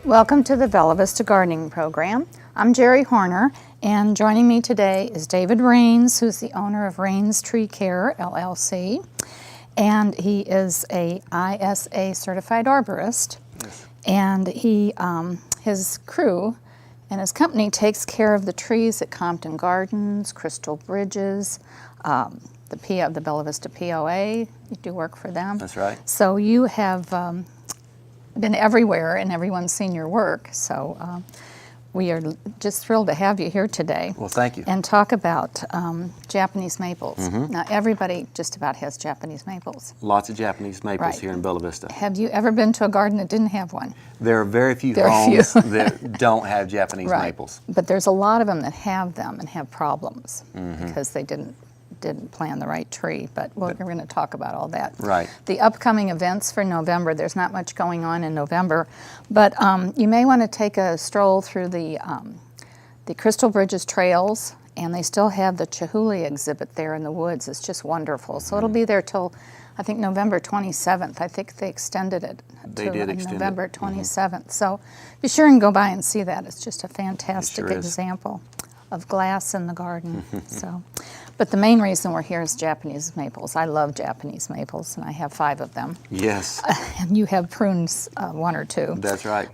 Welcome to the Bella Vista Gardening Program. I'm Jerry Horner, and joining me today is David Rains, who's the owner of Rains Tree Care, LLC, and he is a ISA certified arborist. Yes. And his crew and his company takes care of the trees at Compton Gardens, Crystal Bridges, the Bella Vista POA. You do work for them. That's right. So you have been everywhere, and everyone's seen your work. So we are just thrilled to have you here today. Well, thank you. And talk about Japanese maples. Now, everybody just about has Japanese maples. Lots of Japanese maples Right. here in Bella Vista. Have you ever been to a garden that didn't have one? There are very few Very homes few. that don't have Japanese Right. maples. But there's a lot of them that have them and have problems because they didn't plant the right tree. But we're going to talk about all that. Right. The upcoming events for November, there's not much going on in November, but you may want to take a stroll through the Crystal Bridges trails, and they still have the Chihuly exhibit there in the woods. It's just wonderful. So it'll be there till, I think, November 27th. I think they extended it They did extend it. November 27th. So be sure and go by and see that. It's just a fantastic It sure is. example of glass in the garden. But the main reason we're here is Japanese maples. I love Japanese maples, and I have 5 of them. Yes, And you have prunes, 1 or 2. that's right.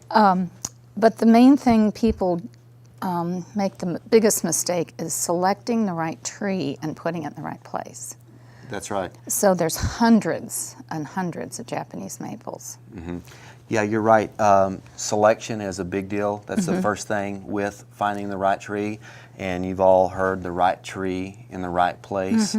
But the main thing people make the biggest mistake is selecting the right tree and putting it in the right place. That's right. So there's hundreds and hundreds of Japanese maples. Yeah, you're right. Selection is a big deal. That's the first thing with finding the right tree. And you've all heard the right tree in the right place.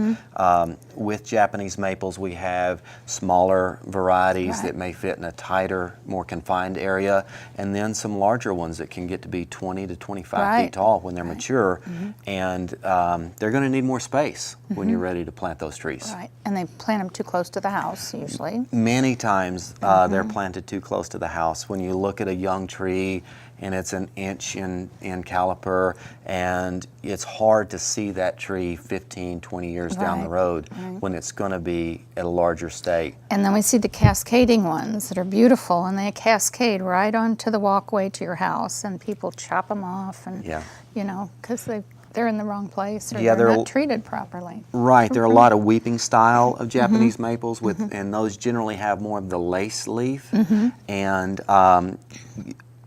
With Japanese maples, we have smaller varieties Right. that may fit in a tighter, more confined area, and then some larger ones that can get to be 20 to 25 Right. feet tall when they're mature. And they're going to need more space when you're ready to plant those trees. Right. And they plant them too close to the house, usually. Many times they're planted too close to the house. When you look at a young tree and it's an inch in caliper, and it's hard to see that tree 15, 20 years down the Right. road when it's going to be at a larger state. And then we see the cascading ones that are beautiful, and they cascade right onto the walkway to your house, and people chop them off, and Yeah. you know, because they're in the wrong place or Yeah, they're they're not treated properly. Right, there are a lot of weeping style of Japanese maples, and those generally have more of the lace leaf. And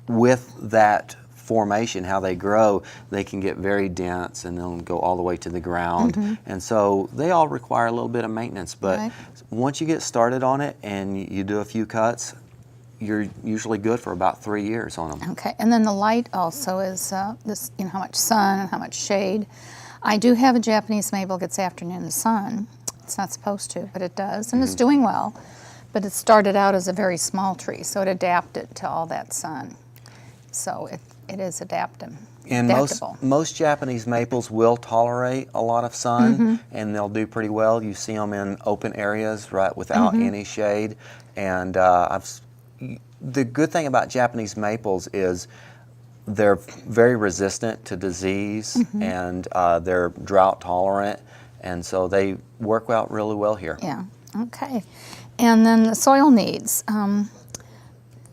with that formation, how they grow, they can get very dense and then go all the way to the ground. And so they all require a little bit of maintenance. But Right. once you get started on it and you do a few cuts, you're usually good for about 3 years on them. Okay, and then the light also is this, you know, how much sun and how much shade. I do have a Japanese maple that gets afternoon sun. It's not supposed to, but it does, and it's doing well. But it started out as a very small tree, so it adapted to all that sun. So it is adaptable. And most Japanese maples will tolerate a lot of sun, and they'll do pretty well. You see them in open areas, right, without any shade. And the good thing about Japanese maples is they're very resistant to disease, and they're drought tolerant, and so they work out really well here. Yeah, okay. And then the soil needs.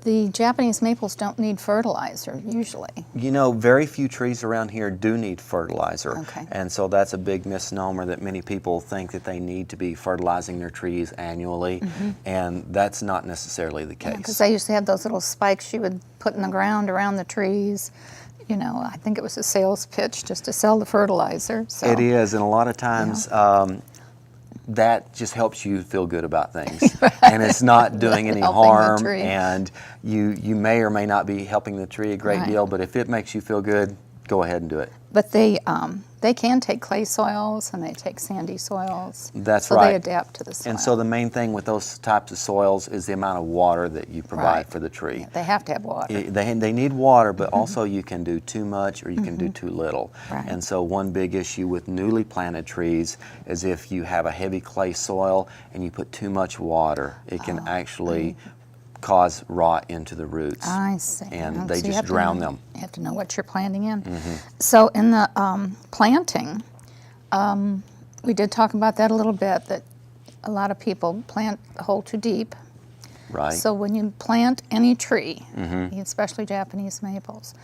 The Japanese maples don't need fertilizer usually. You know, very few trees around here do need fertilizer. Okay. And so that's a big misnomer that many people think that they need to be fertilizing their trees annually, and that's not necessarily the case. Because I used to have those little spikes you would put in the ground around the trees. You know, I think it was a sales pitch just to sell the fertilizer. So. It is, and a lot of times that just helps you feel good about things. And it's not doing any Helping the harm, tree. and you may or may not be helping the tree a great Right. deal, but if it makes you feel good, go ahead and do it. But they can take clay soils and they take sandy soils. That's so right. they adapt to the soil. And so the main thing with those types of soils is the amount of water that you provide Right. for the tree. They have to have water. They need water, but also you can do too much or you can do too little. Right. And so one big issue with newly planted trees is if you have a heavy clay soil and you put too much water, it can actually cause rot into the roots. I see. And So they you just have to drown know- them. You have to know what you're planting in. So in the planting, we did talk about that a little bit, that a lot of people plant the hole too deep. Right. So when you plant any tree, especially Japanese maples,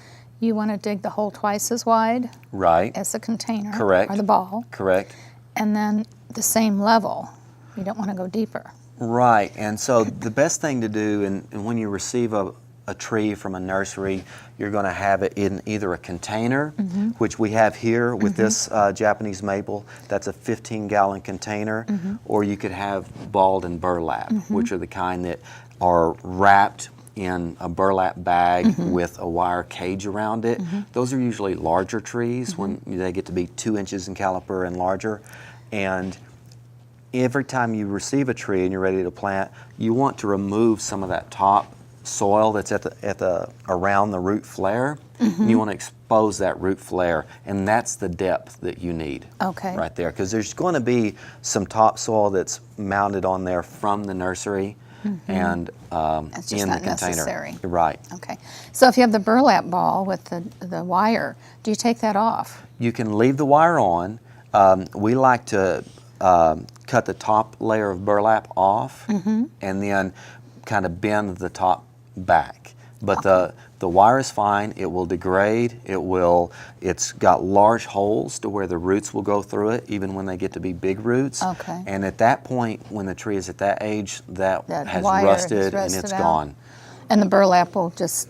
you want to dig the hole twice as wide Right. as the container Correct. or the ball, Correct. and then the same level. You don't want to go deeper. Right, and so the best thing to do, and when you receive a tree from a nursery, you're going to have it in either a container, which we have here with this Japanese maple, that's a 15-gallon container, or you could have balled and burlap, which are the kind that are wrapped in a burlap bag with a wire cage around it. Those are usually larger trees when they get to be 2 inches in caliper and larger. And every time you receive a tree and you're ready to plant, you want to remove some of that top soil that's at the around the root flare. And you want to expose that root flare, and that's the depth that you need. Okay. Right there, because there's going to be some topsoil that's mounted on there from the nursery, and That's just in not the container. necessary. Right. Okay. So if you have the burlap ball with the wire, do you take that off? You can leave the wire on. We like to cut the top layer of burlap off and then kind of bend the top back. But the wire is fine. It will degrade. It's got large holes to where the roots will go through it, even when they get to be big roots. Okay. And at that point, when the tree is at that age, that has wire rusted has and it's out. gone. And the burlap will just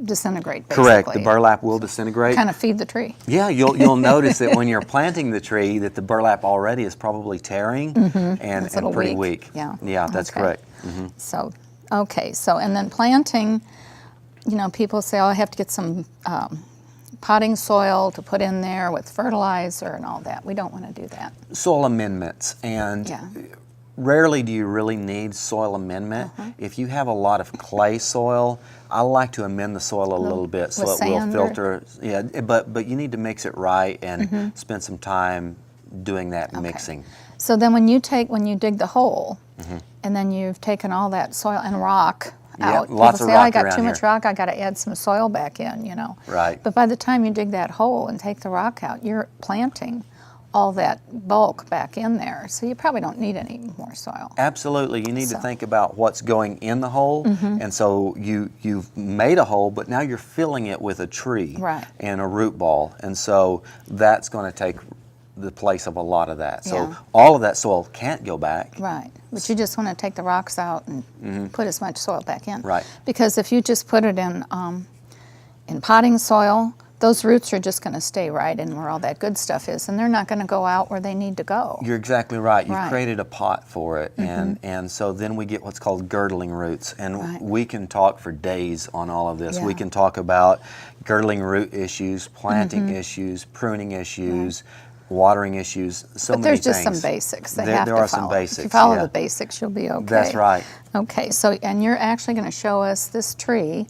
disintegrate, basically. Correct. The burlap will disintegrate. Kind of feed the tree. Yeah, you'll notice that when you're planting the tree that the burlap already is probably tearing and It's a little pretty weak. weak. Yeah. Yeah, that's Okay. correct. So, okay. So, and then planting, people say, oh, I have to get some potting soil to put in there with fertilizer and all that. We don't want to do that. Soil amendments, and Yeah. rarely do you really need soil amendment. If you have a lot of clay soil, I like to amend the soil a little bit so with it will sand filter. Yeah, but you need to mix it right and spend some time doing that mixing. So then when you dig the hole, and then you've taken all that soil and rock out, Yeah, lots people of say, oh, I rock got around too much here. rock, I got to add some soil back in, Right. But by the time you dig that hole and take the rock out, you're planting all that bulk back in there. So you probably don't need any more soil. Absolutely, you need to So- think about what's going in the hole, and so you've made a hole, but now you're filling it with a tree Right. and a root ball, and so that's going to take the place of a lot of that. So Yeah. all of that soil can't go back. Right, but you just want to take the rocks out and put as much soil back in. Right. Because if you just put it in potting soil, those roots are just going to stay right in where all that good stuff is, and they're not going to go out where they need to go. You're exactly right. You've Right. created a pot for it, and so then we get what's called girdling roots, and Right. we can talk for days on all of this. We Yeah. can talk about girdling root issues, planting issues, pruning issues, watering issues, so But many there's just things. some basics they There- have there to are some follow. If you basics, follow yeah. the basics, you'll be okay. That's right. Okay, so, and you're actually going to show us this tree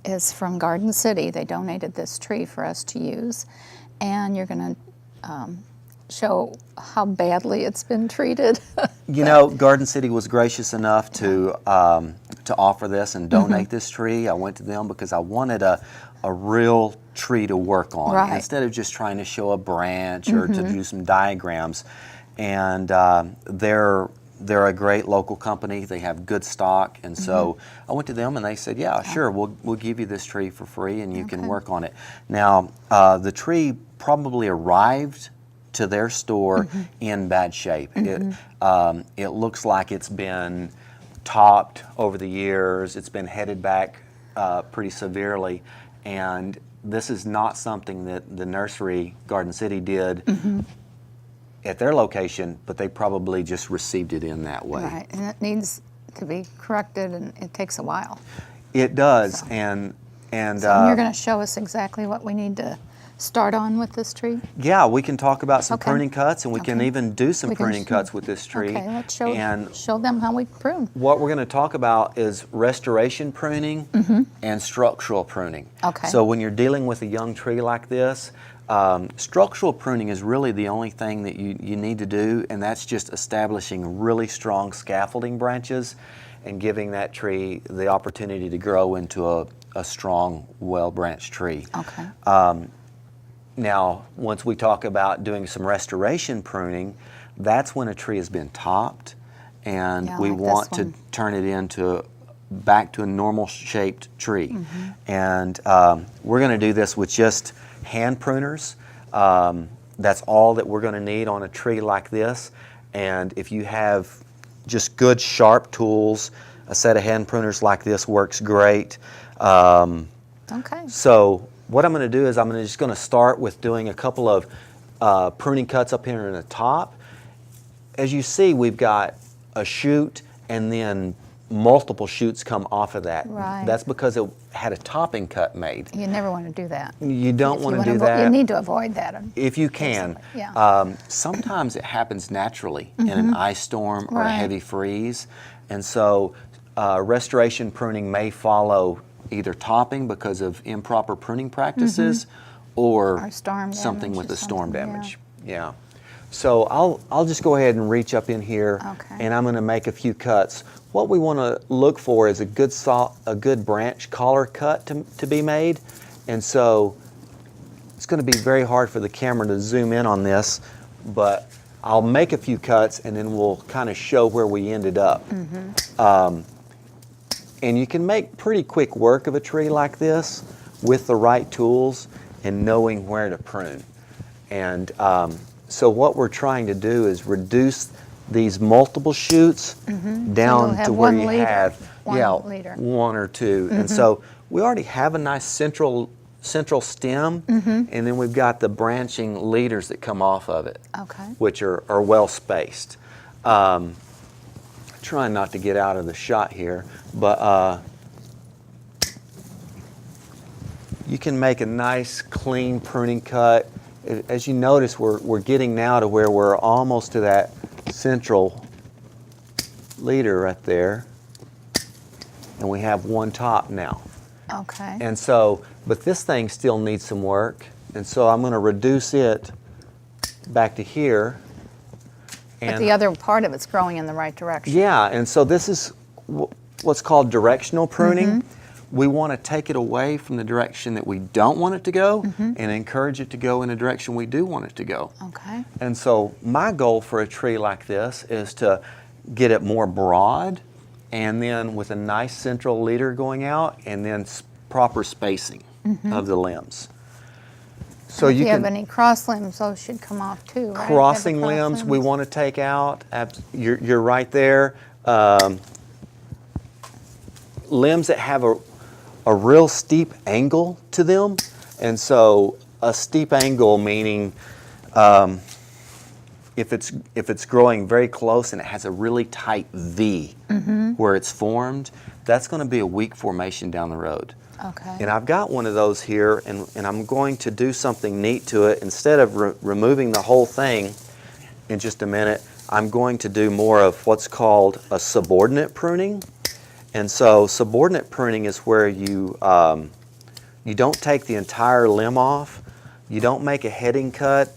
is from Garden City. They donated this tree for us to use, and you're going to show how badly it's been treated. Garden City was gracious enough to offer this and donate this tree. I went to them because I wanted a real tree to work on Right. instead of just trying to show a branch or to do some diagrams. And they're a great local company. They have good stock, and so I went to them and they said, "Yeah, sure, we'll give you this tree for free, and you can work on it." Now, the tree probably arrived to their store in bad shape. It looks like it's been topped over the years. It's been headed back pretty severely, and this is not something that the nursery Garden City did at their location, but they probably just received it in that way. Right, and it needs to be corrected, and it takes a while. It does, and And you're going to show us exactly what we need to start on with this tree? yeah, we can talk about some Okay. pruning cuts, and we can Okay. even do some We can pruning sh- cuts with this tree. Okay, let's And show them how we prune. what we're going to talk about is restoration pruning and structural pruning. Okay. So when you're dealing with a young tree like this, structural pruning is really the only thing that you need to do, and that's just establishing really strong scaffolding branches and giving that tree the opportunity to grow into a strong, well-branched tree. Okay. Now, once we talk about doing some restoration pruning, that's when a tree has been topped and Yeah, I we like this want to one. turn it into back to a normal shaped tree. And we're going to do this with just hand pruners. That's all that we're going to need on a tree like this. And if you have just good sharp tools, a set of hand pruners like this works great. Okay. So what I'm going to do is I'm just going to start with doing a couple of pruning cuts up here in the top. As you see, we've got a shoot and then multiple shoots come off of that. Right. That's because it had a topping cut made. You never want to do that. You don't If want you to do wanna that. You need to avoid that. If you can. Basically, yeah. Sometimes it happens naturally in an ice storm or a Right. heavy freeze. And so restoration pruning may follow either topping because of improper pruning practices or Or storm something damage with or the storm something, yeah. damage. Yeah. So I'll just go ahead and reach up in here Okay. and I'm going to make a few cuts. What we want to look for is a good branch collar cut to be made. And so it's going to be very hard for the camera to zoom in on this, but I'll make a few cuts and then we'll kind of show where we ended up. And you can make pretty quick work of a tree like this with the right tools and knowing where to prune. And so what we're trying to do is reduce these multiple shoots down have to where one you leader, have one leader. one or two. And so we already have a nice central stem, and then we've got the branching leaders that come off of it, Okay. which are well spaced. Trying not to get out of the shot here, but you can make a nice clean pruning cut. As you notice, we're getting now to where we're almost to that central leader right there, and we have one top now. Okay. And so, but this thing still needs some work, and so I'm going to reduce it back to here. But the other part of it's growing in the right direction. Yeah, and so this is what's called directional pruning. We want to take it away from the direction that we don't want it to go and encourage it to go in the direction we do want it to go. Okay. And so my goal for a tree like this is to get it more broad and then with a nice central leader going out and then proper spacing of the limbs. So If you can have any cross limbs, those should come off too, right? crossing Have the cross limbs we limbs? want to take out. You're right there. Limbs that have a real steep angle to them, and so a steep angle meaning if it's growing very close and it has a really tight V where it's formed, that's going to be a weak formation down the road. Okay. And I've got one of those here, and I'm going to do something neat to it. Instead of removing the whole thing in just a minute, I'm going to do more of what's called a subordinate pruning. And so subordinate pruning is where you don't take the entire limb off, you don't make a heading cut,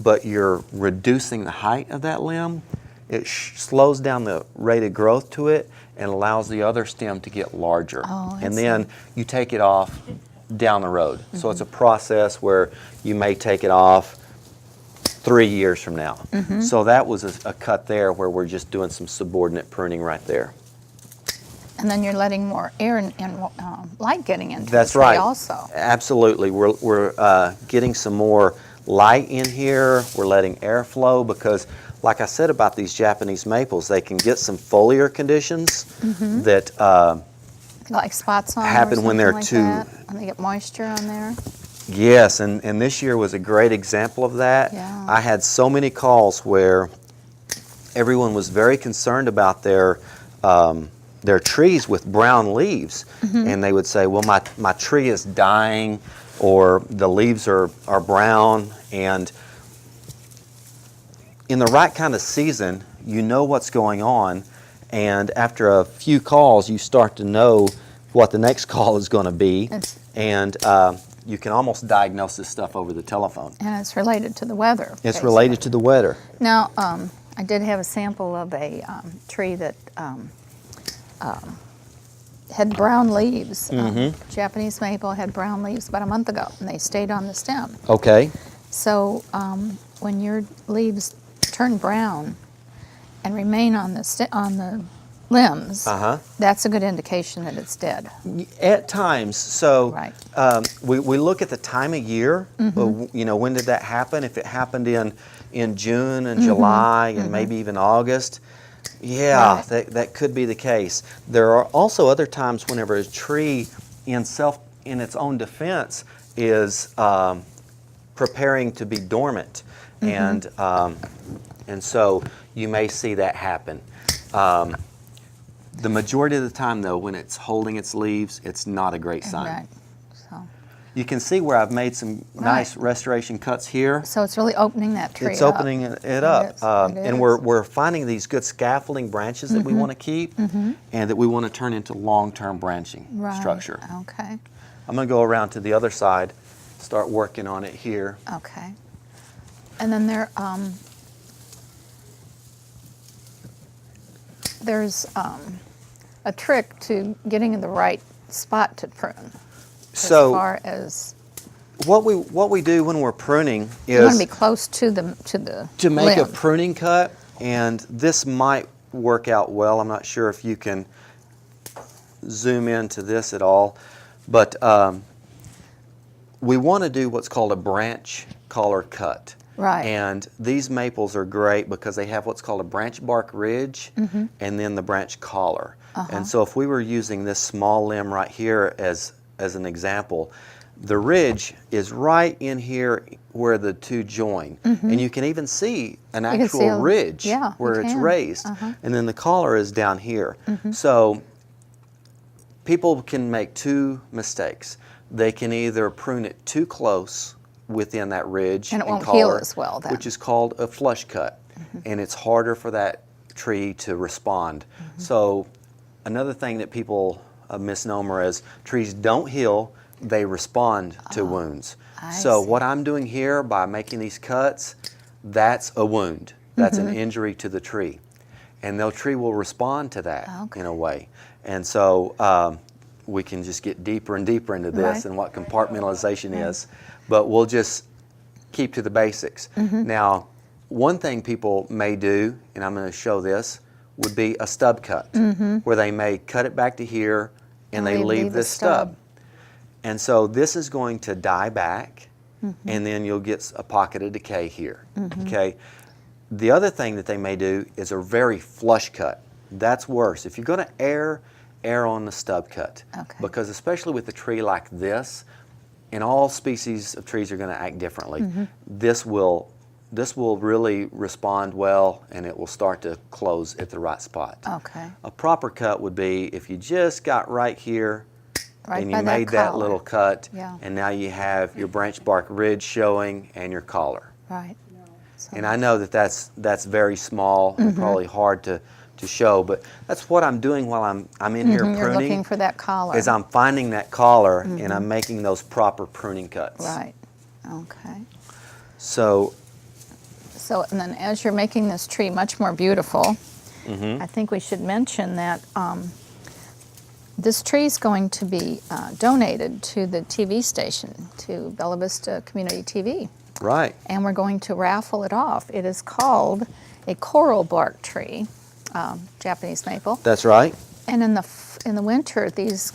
but you're reducing the height of that limb. It slows down the rate of growth to it and allows the other stem to get larger. Oh, I and see. then you take it off down the road. So it's a process where you may take it off 3 years from now. So that was a cut there where we're just doing some subordinate pruning right there. And then you're letting more air and light getting into That's the tree right. also. Absolutely. We're getting some more light in here. We're letting air flow because, like I said about these Japanese maples, they can get some foliar conditions that Like spots on happen or when they're something like too- that, when they get moisture on there. yes, and this year was a great example of that. Yeah. I had so many calls where everyone was very concerned about their trees with brown leaves, and they would say, well, my tree is dying, or the leaves are brown, and in the right kind of season, you know what's going on, and after a few calls, you start to know what the next call is going to be, It's- and you can almost diagnose this stuff over the telephone. And it's related to the weather. It's basically. related to the weather. Now, I did have a sample of a tree that had brown leaves. Japanese maple had brown leaves about a month ago, and they stayed on the stem. Okay. So when your leaves turn brown and remain on the limbs, that's a good indication that it's dead. At times. So Right. we look at the time of year. You know, when did that happen? If it happened in June and July and maybe even August, yeah, Right. that could be the case. There are also other times whenever a tree in its own defense is preparing to be dormant, and so you may see that happen. The majority of the time, though, when it's holding its leaves, it's not a great sign. Right. So, You can see where I've made some nice restoration cuts here. so it's really opening that tree It's up. opening it up. It is. And It is. we're finding these good scaffolding branches that we want to keep and that we want to turn into long-term branching Right. structure. Okay. I'm going to go around to the other side, start working on it here. Okay. And then there's a trick to getting in the right spot to prune. So as far as what we do when we're pruning you want to is be close to the to make a limb. pruning cut, and this might work out well. I'm not sure if you can zoom into this at all, but we want to do what's called a branch collar cut. Right. And these maples are great because they have what's called a branch bark ridge and then the branch collar. And so if we were using this small limb right here as an example, the ridge is right in here where the two join. And you can even see an can actual see a- ridge yeah, you where it's can. raised. And then the collar is down here. So people can make two mistakes. They can either prune it too close within that ridge And it won't collar, heal as well then. which is called a flush cut, and it's harder for that tree to respond. So another thing that people a misnomer is trees don't heal, they respond to wounds. I So see. what I'm doing here by making these cuts, that's a wound. That's an injury to the tree. And the tree will respond to that in a way. And so we can just get deeper and deeper into this Right. and what compartmentalization is. But we'll just keep to the basics. Now, one thing people may do, and I'm going to show this, would be a stub cut, where they may cut it back to here and they leave the this stub. And so this is going to die back, and then you'll get a pocket of decay here. Okay. The other thing that they may do is a very flush cut. That's worse. If you're going to err on the stub cut, Okay. because especially with a tree like this, and all species of trees are going to act differently. This will really respond well, and it will start to close at the right spot. Okay. A proper cut would be if you just got right here Right and by you made that collar. little cut, Yeah. and now you have your branch bark ridge showing and your collar. Right. So, And I know that that's very small and probably hard to show, but that's what I'm doing while I'm in here you're pruning. looking for that collar. Is I'm finding that collar and I'm making those proper pruning cuts. Right. Okay. So So, and then as you're making this tree much more beautiful, I think we should mention that this tree is going to be donated to the TV station, to Bella Vista Community TV. right. And we're going to raffle it off. It is called a coral bark tree, Japanese maple. That's right. And in the winter, these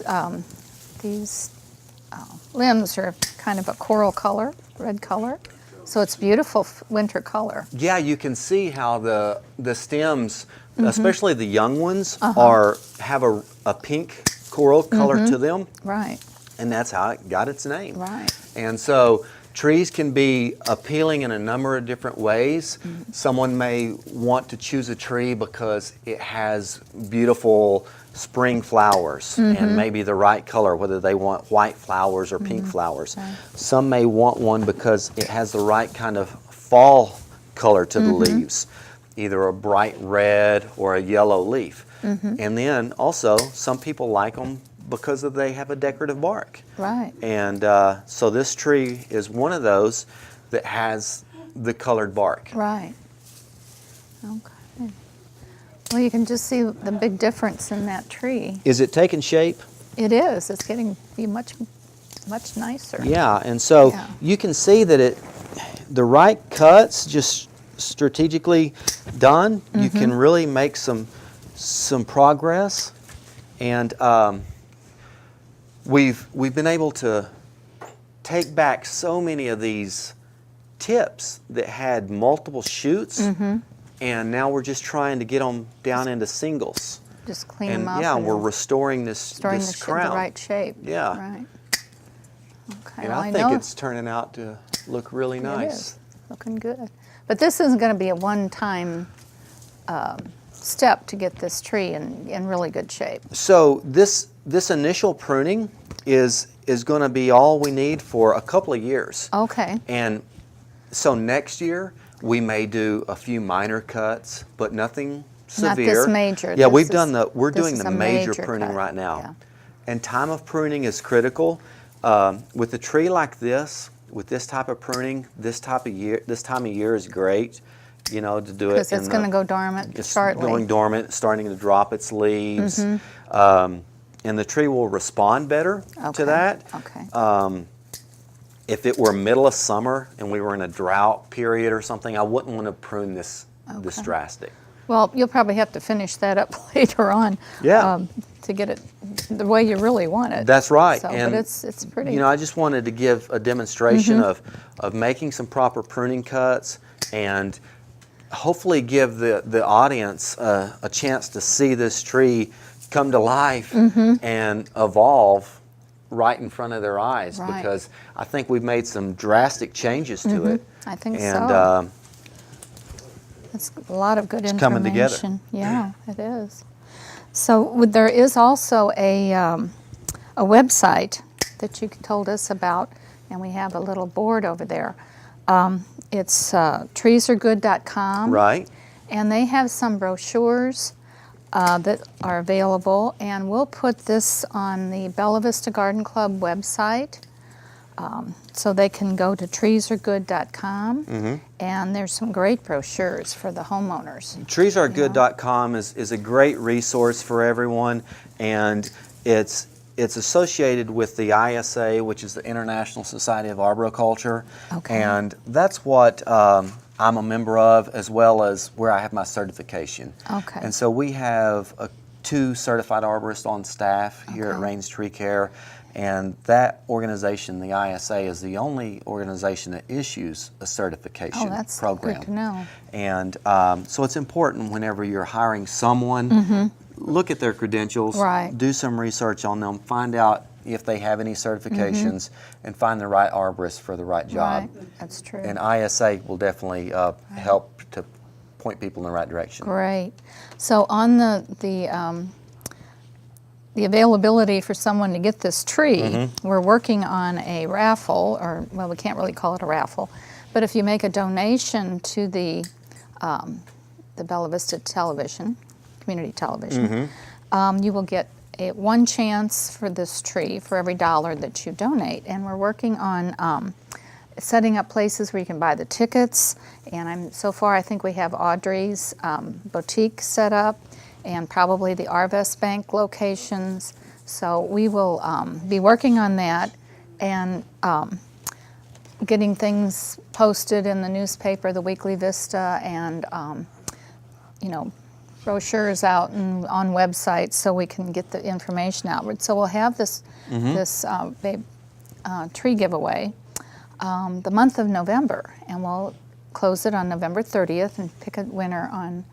limbs are kind of a coral color, red color. So it's beautiful winter color. Yeah, you can see how the stems, especially the young ones, have a pink coral color to them, Right, and that's how it got its name. right. And so trees can be appealing in a number of different ways. Someone may want to choose a tree because it has beautiful spring flowers and maybe the right color, whether they want white flowers or pink flowers. Right. Some may want one because it has the right kind of fall color to the leaves, either a bright red or a yellow leaf. And then also some people like them because they have a decorative bark. Right. And so this tree is one of those that has the colored bark. Right. Okay. Well, you can just see the big difference in that tree. Is it taking shape? It is. It's getting to be much nicer. Yeah, and so Yeah. you can see that the right cuts just strategically done, you can really make some progress. And we've been able to take back so many of these tips that had multiple shoots, and now we're just trying to get them down into singles. Just clean And them up. yeah, we're restoring this the crown. right shape. Yeah. Right. Okay. And well, I think know it's turning out to look really it nice. is looking good. But this isn't going to be a one-time step to get this tree in really good shape. So this initial pruning is going to be all we need for a couple of years. Okay. And so next year we may do a few minor cuts, but nothing severe. Not this major. Yeah, This we're this doing is the a major major pruning cut. right now. Yeah. And time of pruning is critical. With a tree like this, with this type of pruning, this time of year is great, to do it. Because it's going to go dormant It's shortly. going dormant, starting to drop its leaves. And the tree will respond better to that. Okay. If it were middle of summer and we were in a drought period or something, I wouldn't want to prune this drastic. Well, you'll probably have to finish that up later on. Yeah. To get it the way you really want it. That's right. So, And but it's pretty. I just wanted to give a demonstration of making some proper pruning cuts and hopefully give the audience a chance to see this tree come to life and evolve right in front of their eyes, Right. because I think we've made some drastic changes to it. I think And so. It's a lot of good it's information. coming together. Yeah, it is. So there is also a website that you told us about, and we have a little board over there. It's treesaregood.com. Right. And they have some brochures that are available, and we'll put this on the Bella Vista Garden Club website. So they can go to treesaregood.com, and there's some great brochures for the homeowners. Treesaregood.com is a great resource for everyone, and it's associated with the ISA, which is the International Society of Arboriculture, Okay. and that's what I'm a member of, as well as where I have my certification. Okay. And so we have 2 certified arborists on staff here at Okay. Rains Tree Care. And that organization, the ISA, is the only organization that issues a certification that's program. good to know. And so it's important whenever you're hiring someone, look at their credentials, Right. do some research on them, find out if they have any certifications, and find the right arborist for the right job. Right, that's true. And ISA will definitely help to point people in the right direction. Great. So on the availability for someone to get this tree, we're working on a raffle, or, well, we can't really call it a raffle, but if you make a donation to the Bella Vista Television, community television, you will get one chance for this tree for every $1 that you donate. And we're working on setting up places where you can buy the tickets, and so far I think we have Audrey's boutique set up, and probably the Arvest Bank locations. So we will be working on that and getting things posted in the newspaper, the Weekly Vista, and brochures out and on websites so we can get the information outward. So we'll have this tree giveaway the month of November, and we'll close it on November 30th and pick a winner on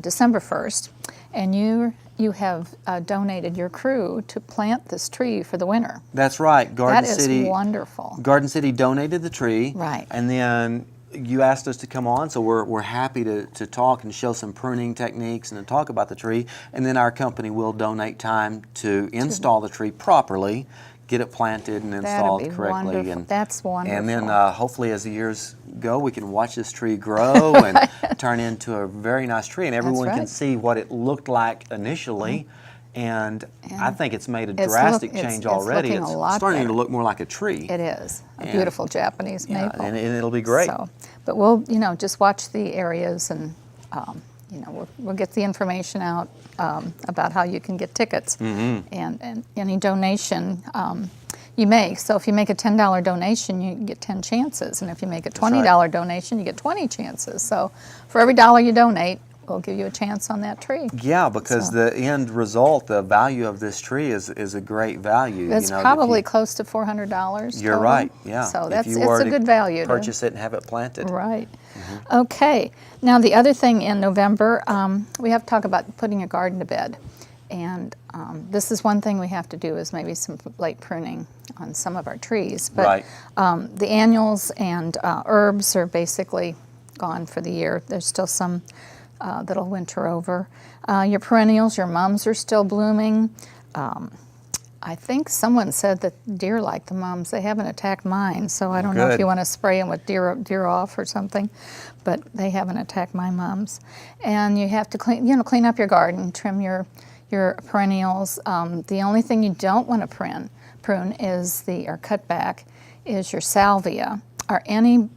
December 1st, and you have donated your crew to plant this tree for the winter. That's right. Garden That is City, wonderful. Garden City donated the tree. Right. And then you asked us to come on, so we're happy to talk and show some pruning techniques and to talk about the tree. And then our company will donate time to install the tree properly, get it planted and installed That'd be correctly. wonderful. And That's wonderful. And then hopefully as the years go, we can watch this tree grow and turn into a very nice tree, and everyone can right. see what it looked like initially. And I think it's made a drastic change already. It's looking a lot starting better. to look more like a tree. It is a And- beautiful Japanese Yeah, maple. and it'll be great. So, but we'll just watch the areas, and we'll get the information out about how you can get tickets, Mm-hmm. and any donation. You may. So if you make a $10 donation, you get 10 chances. And if you make a $20 right. donation, you get 20 chances. So for every dollar you donate, we'll give you a chance on that tree. Yeah, because the end result, the value of this tree is a great value. It's probably close to $400. You're total. right, yeah. So If you it's were a to good value. purchase it and have it planted. Right. Okay. Now the other thing in November, we have to talk about putting a garden to bed. And this is one thing we have to do is maybe some late pruning on some of our trees. But Right. the annuals and herbs are basically gone for the year. There's still some that'll winter over. Your perennials, your mums are still blooming. I think someone said that deer like the mums. They haven't attacked mine, so I don't know if Good. you want to spray them with deer off or something, but they haven't attacked my mums. And you have to clean up your garden, trim your perennials. The only thing you don't want to prune is or cut back is your salvia or any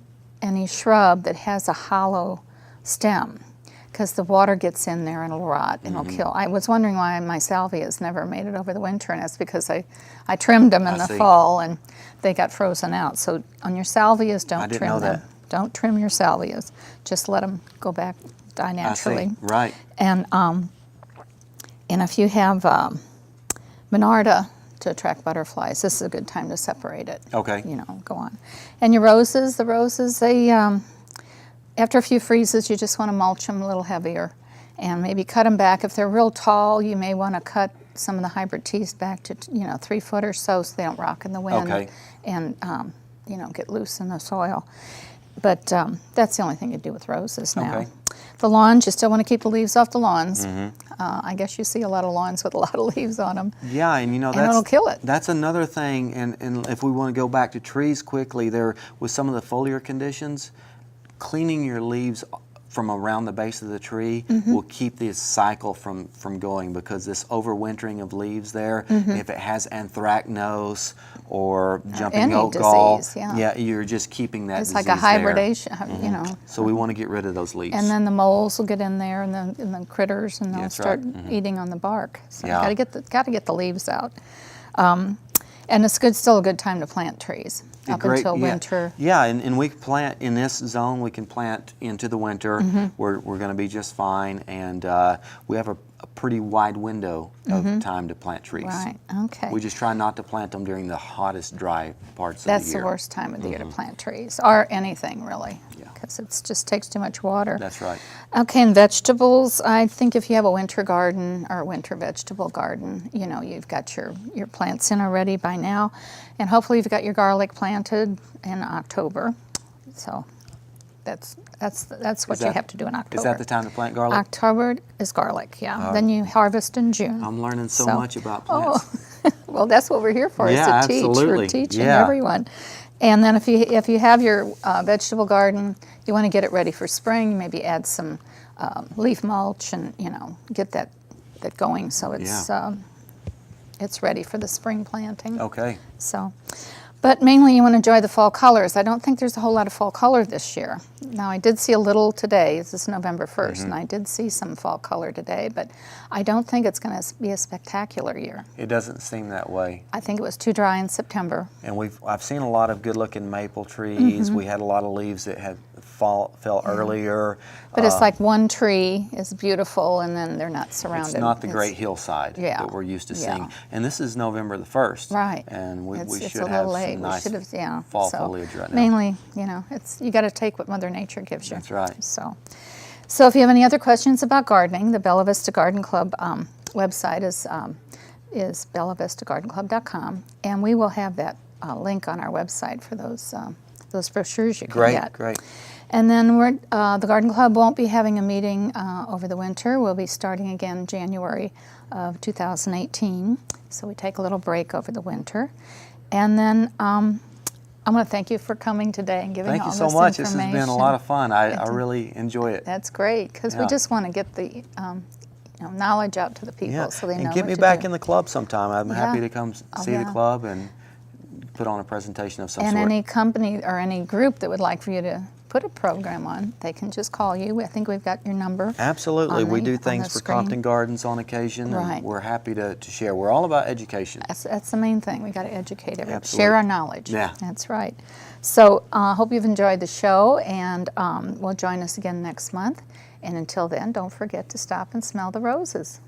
shrub that has a hollow stem, because the water gets in there and it'll rot and it'll kill. I was wondering why my salvias never made it over the winter, and it's because I trimmed them in the see. fall and they got frozen out. So on your salvias, I don't didn't trim know them. that. Don't trim your salvias. Just let them go back, die I naturally. see. Right. And if you have Monarda to attract butterflies, this is a good time to separate it. Okay. Go on. And your roses, they, after a few freezes, you just want to mulch them a little heavier and maybe cut them back. If they're real tall, you may want to cut some of the hybrid teas back to 3 foot or so they don't rock in the wind Okay. and get loose in the soil. But that's the only thing you do with roses now. Okay. The lawns, you still want to keep the leaves off the lawns. I guess you see a lot of lawns with a lot of leaves on them. Yeah, and it'll kill it. That's another thing, and if we want to go back to trees quickly, there with some of the foliar conditions, cleaning your leaves from around the base of the tree will keep this cycle from going, because this overwintering of leaves there, if it has anthracnose or jumping any oak gall, disease, yeah. you're just keeping that It's disease like a there. hybridation, So we want to get rid of those leaves. And then the moles will get in there, and the critters, and they'll That's start right. eating on the bark. So Yeah. you got to get the leaves out. And it's still a good time to plant trees up until winter. Yeah, and we plant in this zone. We can plant into the winter. We're going to be just fine, and we have a pretty wide window of time to plant trees. Right. Okay. We just try not to plant them during the hottest, dry parts of the That's year. the worst time of the year to plant trees, or anything really, Yeah. because it just takes too much water. That's right. Okay, and vegetables, I think if you have a winter garden or a winter vegetable garden, you've got your plants in already by now, and hopefully you've got your garlic planted in October. So that's what you have to do in October. Is that the time to plant garlic? October is garlic, yeah. Then you harvest in June. I'm learning so much about plants. Well, that's what we're here for, Yeah, is to teach. absolutely. We're teaching Yeah. everyone. And then if you have your vegetable garden, you want to get it ready for spring. Maybe add some leaf mulch and get that going so it's ready for the spring planting. Okay. So, but mainly you want to enjoy the fall colors. I don't think there's a whole lot of fall color this year. Now I did see a little today. This is November 1st, and I did see some fall color today, but I don't think it's going to be a spectacular year. It doesn't seem that way. I think it was too dry in September. And I've seen a lot of good-looking maple trees. We had a lot of leaves that had fell earlier. But it's like one tree is beautiful, and then they're not surrounded. It's not the great hillside Yeah. that we're used to Yeah. seeing. And this is November the 1st. Right. And we It's should a have little late. some We nice should have, fall so foliage right now. mainly, you got to take what Mother Nature gives you. That's right. So if you have any other questions about gardening, the Bella Vista Garden Club website is bellavistagardenclub.com, and we will have that link on our website for those brochures you can get. Great. And then the Garden Club won't be having a meeting over the winter. We'll be starting again January of 2018. So we take a little break over the winter. And then I want to thank you for coming today and giving Thank all you this so information. much. This has been a lot of fun. I really enjoy it. That's great, because we Yeah. just want to get the knowledge out to the people so they know And get what me to back do. in the club sometime. I'm happy Yeah. to come Oh, see the yeah. club and put on a presentation of some And sort. any company or any group that would like for you to put a program on, they can just call you. I think we've got your number. Absolutely. on We the- do on things the for screen. Compton Gardens on occasion, Right. and we're happy to share. We're all about education. That's the main thing. We got to educate everybody. Absolutely. Share our knowledge. Yeah. That's right. So I hope you've enjoyed the show, and will join us again next month. And until then, don't forget to stop and smell the roses.